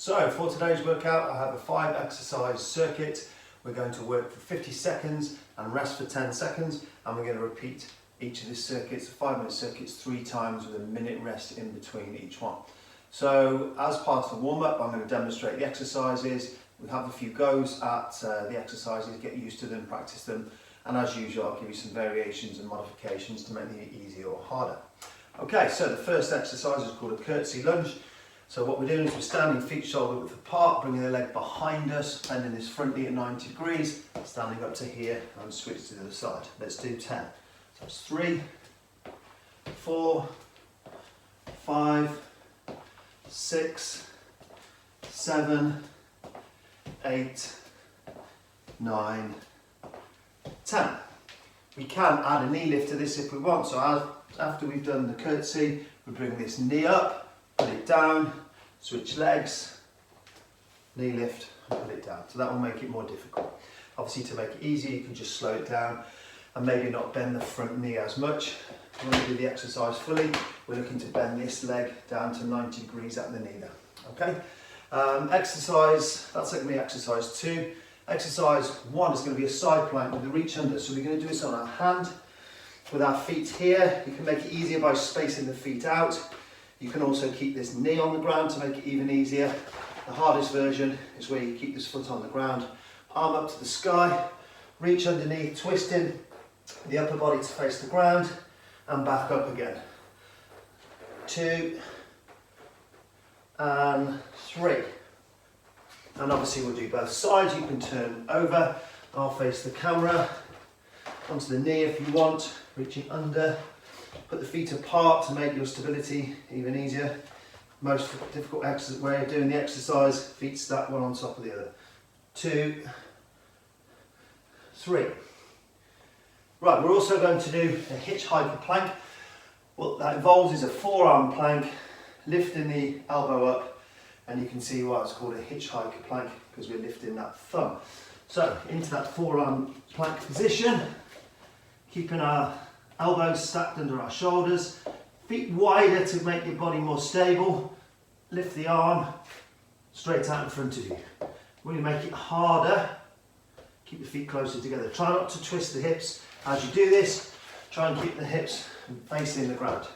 So for today's workout, I have a 5 exercise circuit. We're going to work for 50 seconds and rest for 10 seconds, and we're going to repeat each of these circuits, 5-minute circuits, 3 times with a minute rest in between each one. So as part of the warm-up, I'm going to demonstrate the exercises. We have a few goes at the exercises, get used to them, practice them, and as usual I'll give you some variations and modifications to make them easier or harder. Okay, so the first exercise is called a curtsy lunge. So what we're doing is we're standing feet shoulder width apart, bringing the leg behind us, bending this front knee at 90 degrees, standing up to here and switch to the other side. Let's do 10. So that's 3, 4, 5, 6, 7, 8, 9, 10. We can add a knee lift to this if we want. So after we've done the curtsy, we bring this knee up, put it down, switch legs, knee lift, and put it down. So that will make it more difficult. Obviously, to make it easier, you can just slow it down and maybe not bend the front knee as much. When we do the exercise fully, we're looking to bend this leg down to 90 degrees at the knee there. Okay? Exercise, that's going to be exercise 2. Exercise 1 is going to be a side plank with the reach under. So we're going to do this on our hand with our feet here. You can make it easier by spacing the feet out. You can also keep this knee on the ground to make it even easier. The hardest version is where you keep this foot on the ground, arm up to the sky, reach underneath, twisting the upper body to face the ground and back up again. 2 and 3. And obviously we'll do both sides. You can turn over, I'll face the camera, onto the knee if you want, reaching under. Put the feet apart to make your stability even easier. Most difficult way of doing the exercise, feet stacked one on top of the other. 2, 3. Right, we're also going to do a hitch-hiker plank. What that involves is a forearm plank, lifting the elbow up, and you can see why it's called a hitch-hiker plank, because we're lifting that thumb. So, into that forearm plank position, keeping our elbows stacked under our shoulders, feet wider to make your body more stable, lift the arm straight out in front of you. When you make it harder, keep the feet closer together. Try not to twist the hips as you do this, try and keep the hips facing the ground.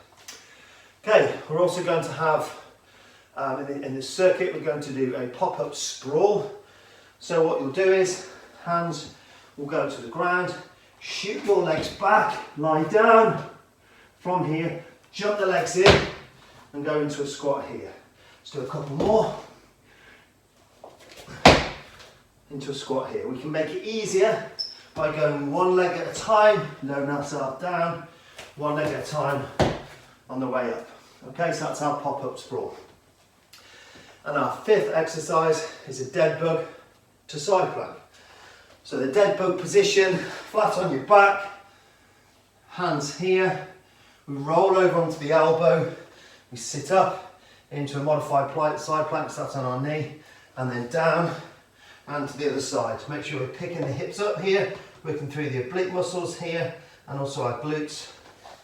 Okay, we're also going to have, in this circuit, we're going to do a pop-up sprawl. So what you'll do is, hands will go to the ground, shoot your legs back, lie down from here, jump the legs in and go into a squat here. Let's do a couple more. Into a squat here. We can make it easier by going one leg at a time, lowering ourselves down, one leg at a time on the way up. Okay, so that's our pop-up sprawl. And our 5th exercise is a dead bug to side plank. So the dead bug position, flat on your back, hands here, we roll over onto the elbow, we sit up into a modified side plank, so that's on our knee, and then down and to the other side. Make sure we're picking the hips up here, working through the oblique muscles here, and also our glutes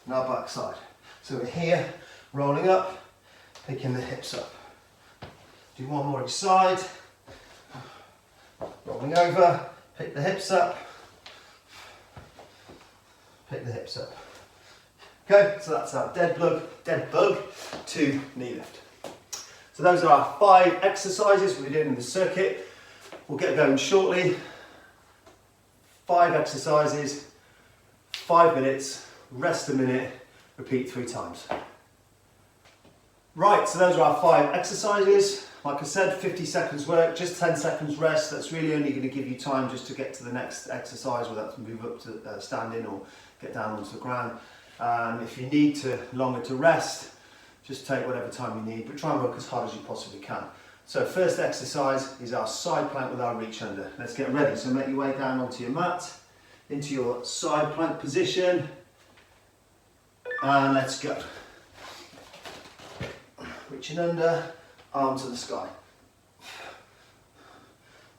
and our back side. So we're here, rolling up, picking the hips up. Do one more each side, rolling over, pick the hips up, pick the hips up. Okay, so that's our dead bug to knee lift. So those are our 5 exercises we're doing in the circuit. We'll get going shortly. 5 exercises, 5 minutes, rest a minute, repeat 3 times. Right, so those are our 5 exercises. Like I said, 50 seconds work, just 10 seconds rest. That's really only going to give you time just to get to the next exercise, whether that's move up to standing or get down onto the ground. If you need longer to rest, just take whatever time you need, but try and work as hard as you possibly can. So first exercise is our side plank with our reach under. Let's get ready. So make your way down onto your mat, into your side plank position, and let's go. Reaching under, arm to the sky.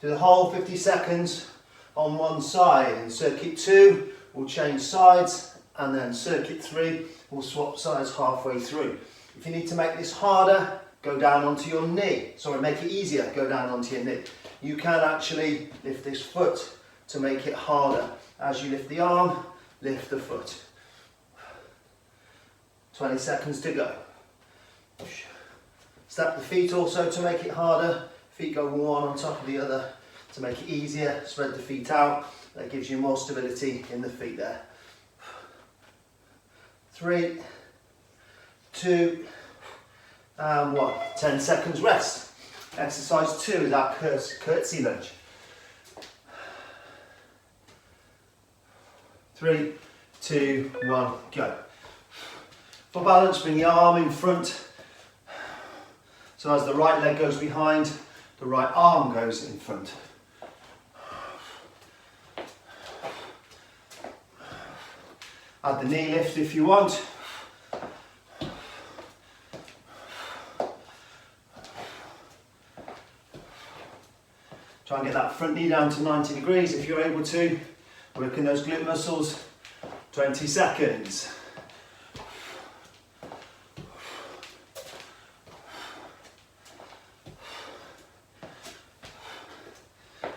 Do the whole 50 seconds on one side. In circuit 2, we'll change sides, and then circuit 3, we'll swap sides halfway through. If you need to make this harder, go down onto your knee. Sorry, make it easier, go down onto your knee. You can actually lift this foot to make it harder. As you lift the arm, lift the foot. 20 seconds to go. Step the feet also to make it harder. Feet go one on top of the other to make it easier. Spread the feet out. That gives you more stability in the feet there. 3, 2, and 1. 10 seconds rest. Exercise 2 is our curtsy lunge. 3, 2, 1, go. For balance, bring your arm in front. So as the right leg goes behind, the right arm goes in front. Add the knee lift if you want. Try and get that front knee down to 90 degrees if you're able to. Working those glute muscles. 20 seconds.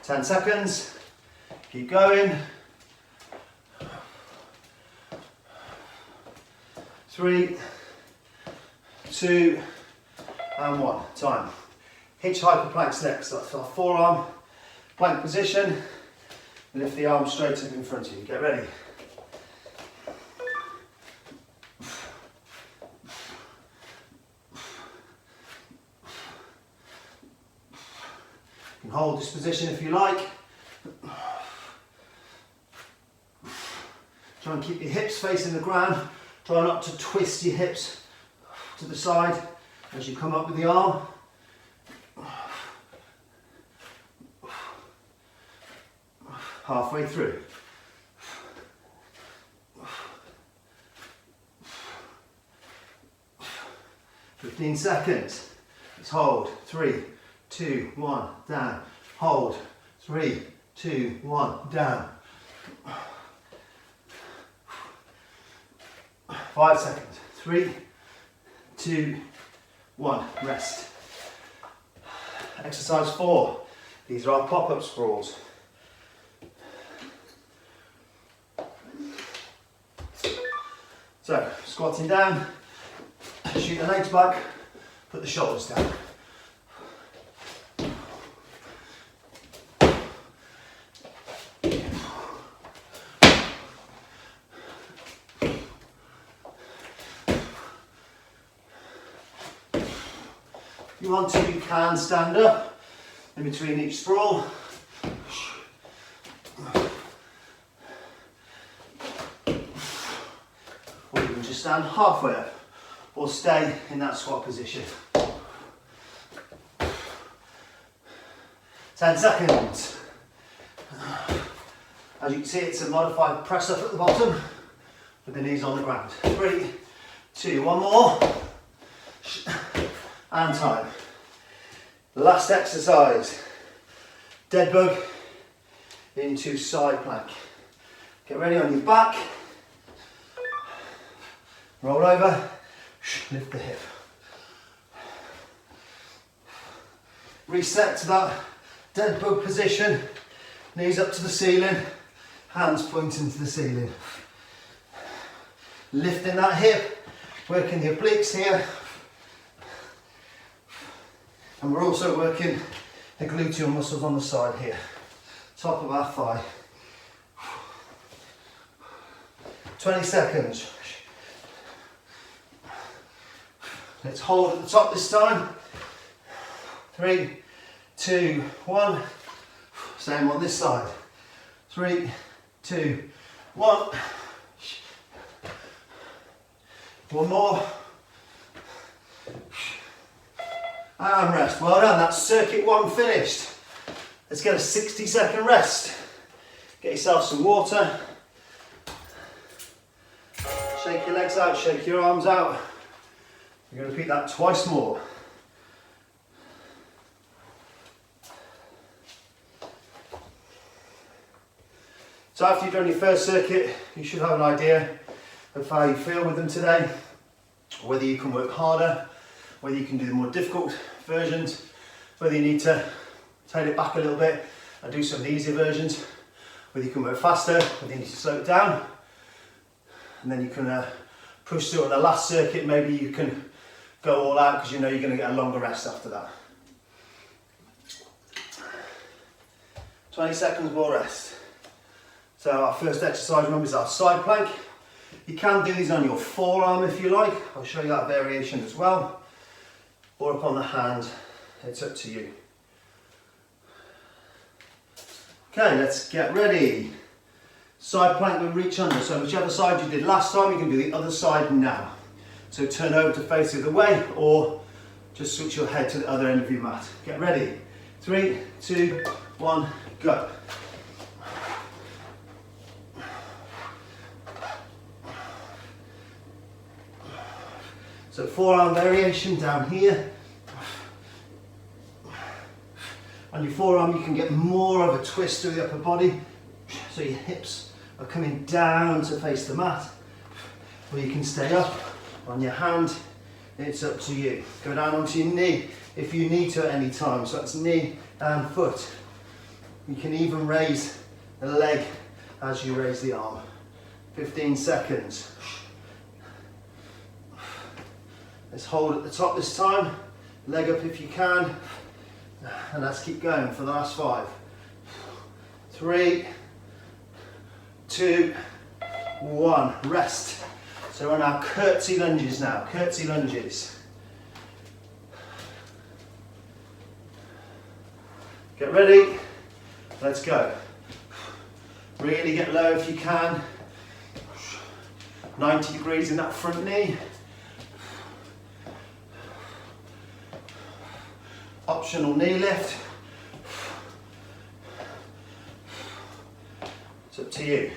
Ten seconds. Keep going. 3, 2, and 1. Time. Hitch-hiker planks next. That's our forearm plank position. Lift the arm straight up in front of you. Get ready. You can hold this position if you like. Try and keep your hips facing the ground. Try not to twist your hips to the side as you come up with the arm. Halfway through. 15 seconds. Let's hold. 3, 2, 1, down. Hold. 3, 2, 1, down. 5 seconds. 3, 2, 1. Rest. Exercise 4. These are our pop-up sprawls. So, squatting down, shoot the legs back, put the shoulders down. If you want to, you can stand up in between each sprawl. Or you can just stand halfway up or stay in that squat position. 10 seconds. As you can see, it's a modified press up at the bottom with the knees on the ground. 3, 2, 1 more. And time. Last exercise. Dead bug into side plank. Get ready on your back. Roll over. Lift the hip. Reset to that dead bug position. Knees up to the ceiling. Hands pointing to the ceiling. Lifting that hip. Working the obliques here. And we're also working the gluteal muscles on the side here. Top of our thigh. 20 seconds. Let's hold at the top this time. 3, 2, 1. Same on this side. 3, 2, 1. One more. And rest. Well done, that's circuit 1 finished. Let's get a 60-second rest. Get yourself some water. Shake your legs out, shake your arms out. You're going to repeat that twice more. So after you've done your first circuit, you should have an idea of how you feel with them today, whether you can work harder whether you can do the more difficult versions, whether you need to take it back a little bit and do some of the easier versions, whether you can work faster, whether you need to slow it down, and then you can push through on the last circuit. Maybe you can go all out because you know you're going to get a longer rest after that. 20 seconds more rest. So our first exercise, remember, is our side plank. You can do these on your forearm if you like. I'll show you that variation as well. Or up on the hand, it's up to you. Okay, let's get ready. Side plank with reach under. So whichever side you did last time, you can do the other side now. So turn over to face the other way, or just switch your head to the other end of your mat. Get ready. 3, 2, 1, go. So forearm variation down here. On your forearm you can get more of a twist through the upper body, so your hips are coming down to face the mat, or you can stay up. On your hand, it's up to you. Go down onto your knee if you need to at any time, so that's knee and foot. You can even raise the leg as you raise the arm. 15 seconds. Let's hold at the top this time, leg up if you can, and let's keep going for the last 5. 3, 2, 1, rest. So we're on our curtsy lunges now, curtsy lunges. Get ready, let's go. Really get low if you can. 90 degrees in that front knee. Optional knee lift. It's up to you.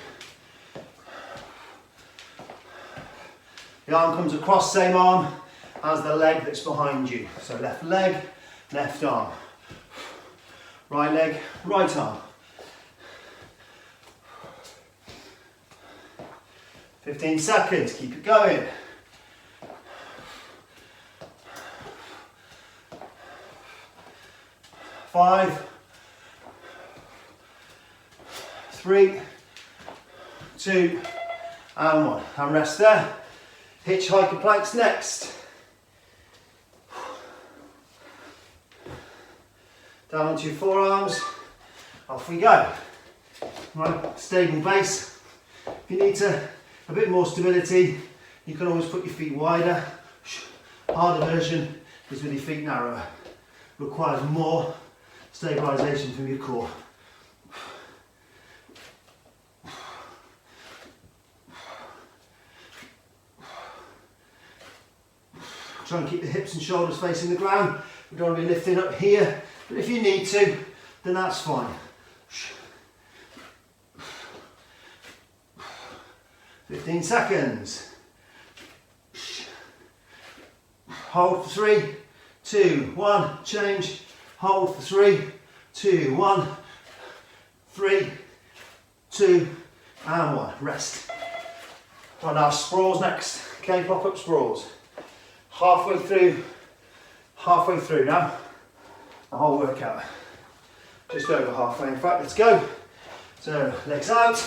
The arm comes across, same arm as the leg that's behind you. So left leg, left arm. Right leg, right arm. 15 seconds, keep it going. 5, 3, 2, and 1. And rest there. Hitch-hiker planks next. Down onto your forearms. Off we go. Right, stable base. If you need a bit more stability, you can always put your feet wider. Harder version is with your feet narrower. Requires more stabilisation from your core. Try and keep the hips and shoulders facing the ground. We don't want to be lifting up here, but if you need to, then that's fine. 15 seconds. Hold for 3, 2, 1, change. Hold for 3, 2, 1, 3, 2, and 1. Rest. On our sprawls next. Okay, pop up sprawls. Halfway through now, the whole workout. Just over halfway, in fact, let's go. So, legs out,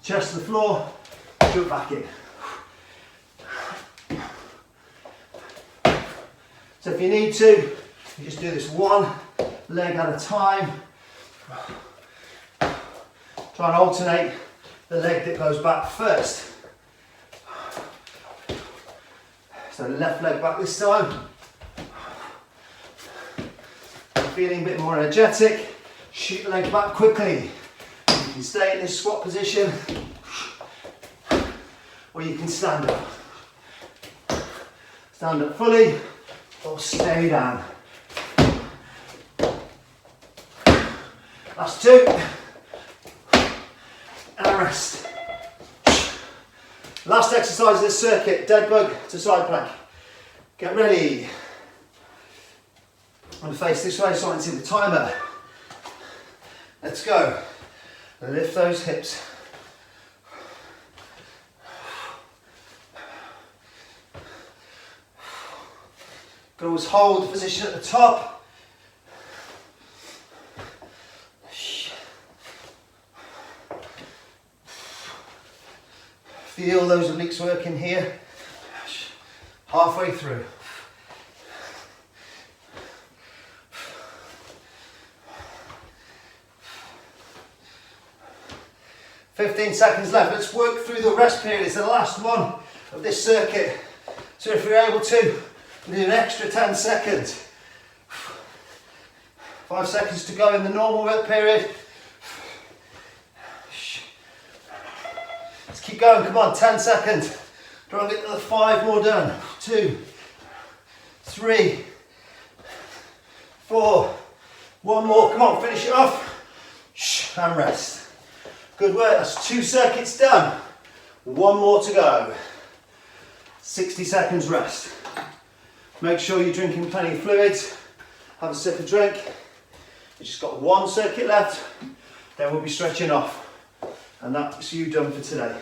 chest to the floor, jump back in. So if you need to, you just do this one leg at a time. Try and alternate the leg that goes back first. So left leg back this time. Feeling a bit more energetic, shoot the leg back quickly. You can stay in this squat position, or you can stand up. Stand up fully, or stay down. Last 2. And a rest. Last exercise of this circuit, dead bug to side plank. Get ready. I'm going to face this way so I can see the timer. Let's go. Lift those hips. can always hold the position at the top. Feel those obliques working here. Halfway through. "15 seconds left. Let's work through the rest period. It's the last one of this circuit. So if you're able to, do an extra 10 seconds. 5 seconds to go in the normal work period. Let's keep going. Come on, 10 seconds. Try and get the 5 more done. 2, 3, 4. 1 more. Come on, finish it off. And rest. Good work. That's 2 circuits done. 1 more to go. 60 seconds rest. Make sure you're drinking plenty of fluids. Have a sip of drink. You've just got 1 circuit left. Then we'll be stretching off. And that's you done for today.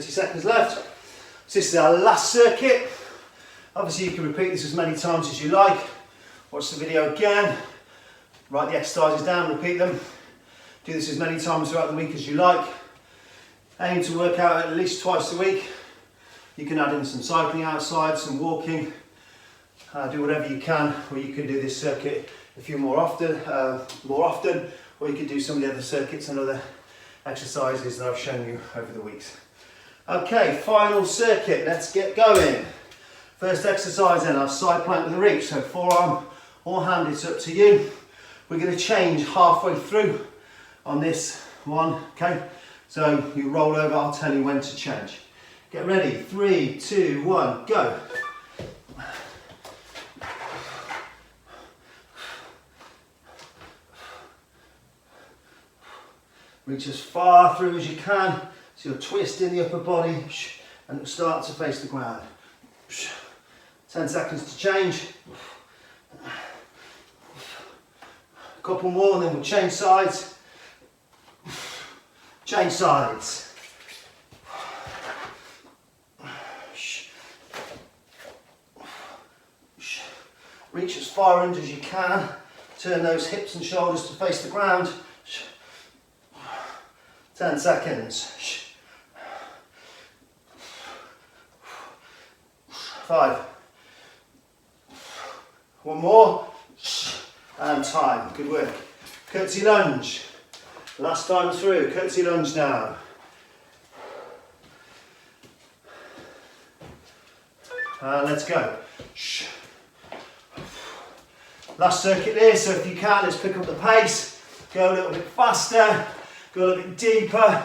Seconds left. So this is our last circuit. Obviously you can repeat this as many times as you like. Watch the video again. Write the exercises down, repeat them. Do this as many times throughout the week as you like. Aim to work out at least twice a week. You can add in some cycling outside, some walking. Do whatever you can, or you can do this circuit a few more often, or you could do some of the other circuits and other exercises that I've shown you over the weeks. Okay, final circuit, let's get going. First exercise then, our side plank with a reach, so forearm or hand, it's up to you. We're going to change halfway through on this one, okay? So you roll over, I'll tell you when to change. Get ready, 3, 2, 1, go. Reach as far through as you can. So you're twisting the upper body and it'll start to face the ground. 10 seconds to change. A couple more and then we'll change sides. Change sides. Reach as far under as you can. Turn those hips and shoulders to face the ground. 10 seconds. 5. 1 more. And time. Good work. Curtsy lunge. Last time through. Curtsy lunge now. Let's go. Last circuit here, so if you can, let's pick up the pace. Go a little bit faster. Go a little bit deeper.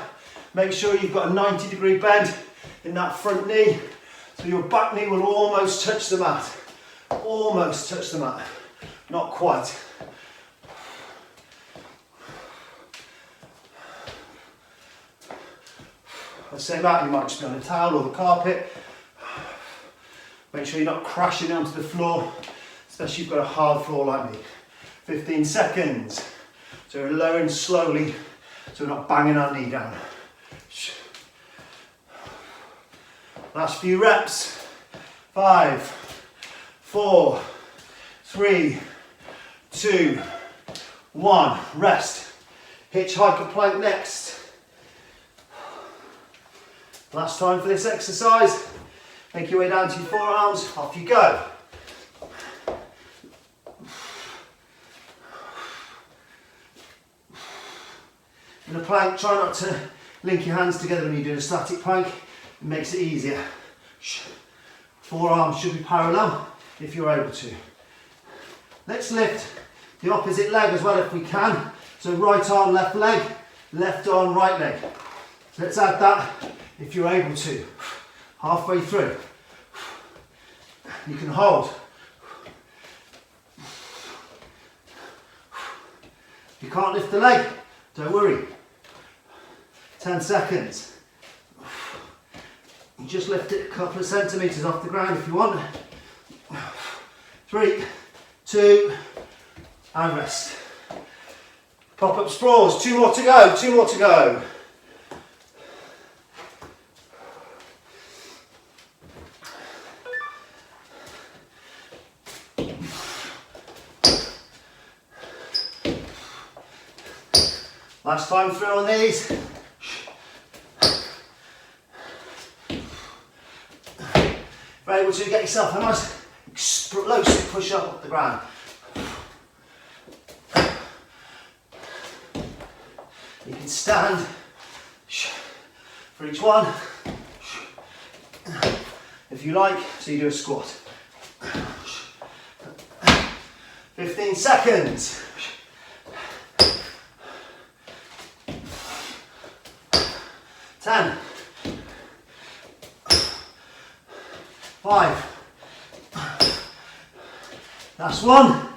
Make sure you've got a 90-degree bend in that front knee. So your back knee will almost touch the mat. Almost touch the mat. Not quite. The same out, you might just be on a towel or the carpet. Make sure you're not crashing onto the floor, especially if you've got a hard floor like me. 15 seconds. So we're lowering slowly so we're not banging our knee down. Last few reps. 5, 4, 3, 2, 1. Rest. Hitch-hiker plank next. Last time for this exercise. Make your way down to your forearms. Off you go. In a plank, try not to link your hands together when you're doing a static plank. It makes it easier. Forearms should be parallel if you're able to. Let's lift the opposite leg as well if we can. So right arm, left leg, left arm, right leg. So let's add that if you're able to. Halfway through. You can hold. If you can't lift the leg, don't worry. 10 seconds. You just lift it a couple of centimetres off the ground if you want. 3, 2, and rest. Pop up sprawls, 2 more to go, 2 more to go. Last time through on these. If you're able to get yourself a nice explosive push up the ground. You can stand for each one if you like, so you do a squat. 15 seconds. 10, 5, last one,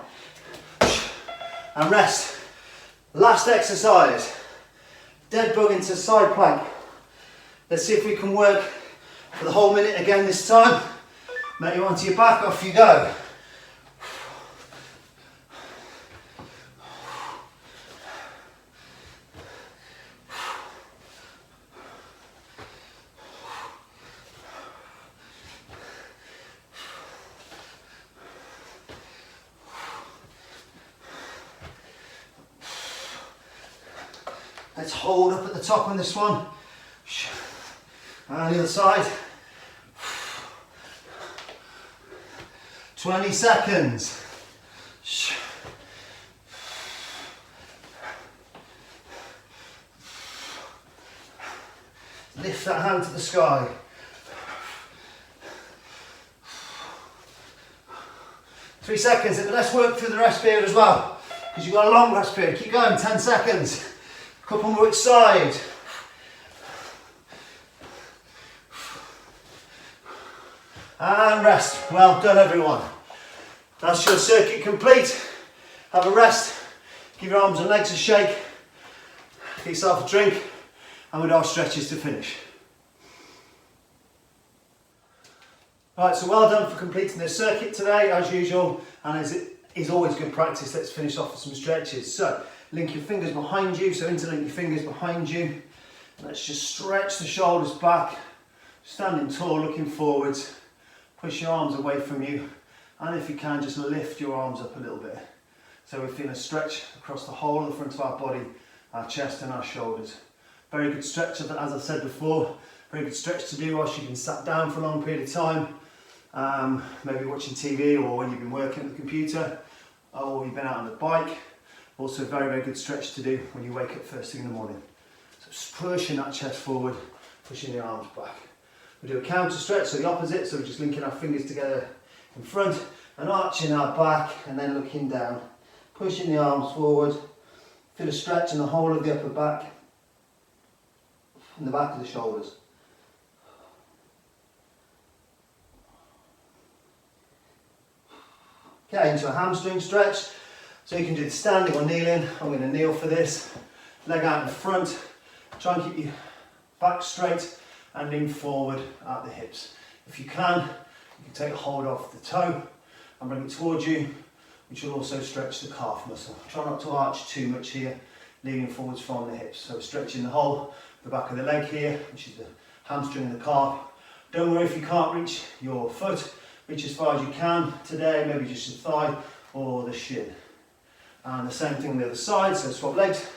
and rest. Last exercise, dead bug into side plank. Let's see if we can work for the whole minute again this time. Mate you onto your back, off you go. Let's hold up at the top on this one. And the other side. 20 seconds. Lift that hand to the sky. Three seconds, and let's work through the rest period as well, because you've got a long rest period. Keep going, 10 seconds. Couple more each side. And rest. Well done, everyone. That's your circuit complete. Have a rest. Give your arms and legs a shake. Get yourself a drink. And we'll do our stretches to finish. Right, so well done for completing this circuit today, as usual. And as it is always good practice, let's finish off with some stretches. So, link your fingers behind you, so interlink your fingers behind you. Let's just stretch the shoulders back, standing tall, looking forwards. Push your arms away from you, and if you can, just lift your arms up a little bit. So we're feeling a stretch across the whole of the front of our body, our chest and our shoulders. Very good stretch, as I said before, very good stretch to do whilst you've been sat down for a long period of time, maybe watching TV or when you've been working at the computer, or you've been out on the bike. Also very, very good stretch to do when you wake up first thing in the morning. So pushing that chest forward, pushing the arms back. We do a counter stretch, so the opposite, so we're just linking our fingers together in front and arching our back and then looking down. Pushing the arms forward, feel a stretch in the whole of the upper back and the back of the shoulders. Okay, into a hamstring stretch. So you can do the standing or kneeling. I'm going to kneel for this. Leg out in front. Try and keep your back straight and lean forward at the hips. If you can take a hold off the toe and bring it towards you, which will also stretch the calf muscle. Try not to arch too much here, leaning forwards from the hips. So stretching the whole, the back of the leg here, which is the hamstring and the calf. Don't worry if you can't reach your foot. Reach as far as you can today, maybe just your thigh or the shin. And the same thing on the other side, so swap legs.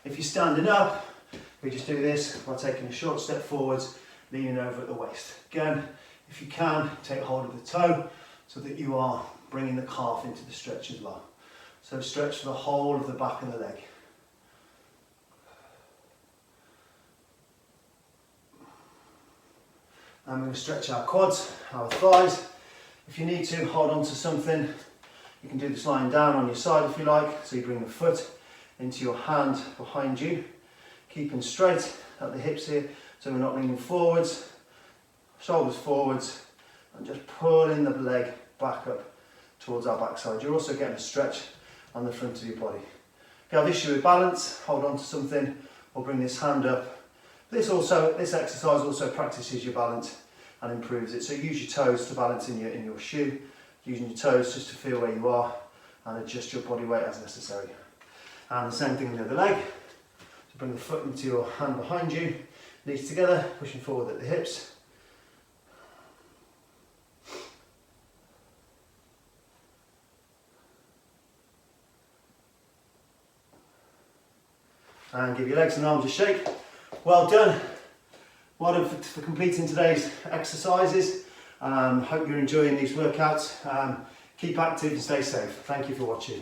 If you're standing up, we just do this by taking a short step forwards, leaning over at the waist. Again, if you can, take hold of the toe so that you are bringing the calf into the stretch as well. So stretch for the whole of the back of the leg. And we're going to stretch our quads, our thighs. If you need to, hold on to something. You can do this lying down on your side if you like. So you bring the foot into your hand behind you, keeping straight at the hips here, so we're not leaning forwards, shoulders forwards, and just pulling the leg back up towards our backside. You're also getting a stretch on the front of your body. If you have issue with balance, hold on to something, or bring this hand up This exercise also practices your balance and improves it. So use your toes to balance in your shoe, using your toes just to feel where you are and adjust your body weight as necessary. And the same thing on the other leg. So bring the foot into your hand behind you, knees together, pushing forward at the hips. And give your legs and arms a shake. Well done. Well done for completing today's exercises. Hope you're enjoying these workouts. Keep active and stay safe. Thank you for watching.